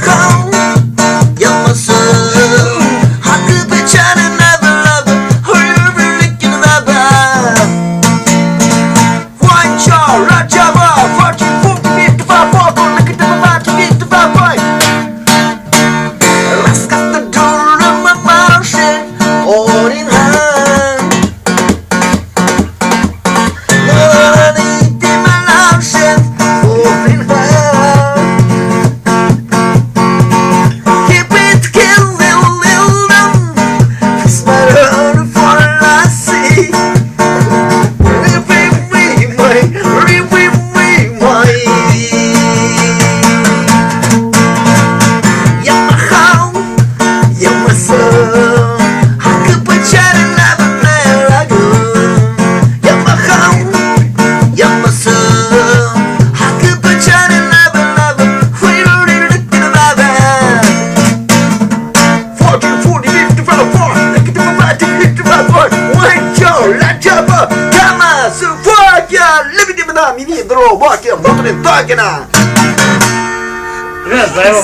home, Yamaha. 학급에 차는 나발라가 헐을 느끼는 나발. 완전 라자바 40, 40, 55, 44 look at the mama to get the vibe. Let's got the door of my mouth all in hand. 너는 이때만 option all in hand. Keep it kill little them. It's my own for I see. Live with me, my. Yamaha, Yamaha. 학급을 차는 나만 알아고. Yamaha, Yamaha. 학급을 차는 나만 휘를 느끼는 나만. 40, 40, 55, look at the mama to get the vibe. 완전 라자바 가마스 화야 레비디브나 미니드로 뭐할게요 너들은 또 할게나. Дай вам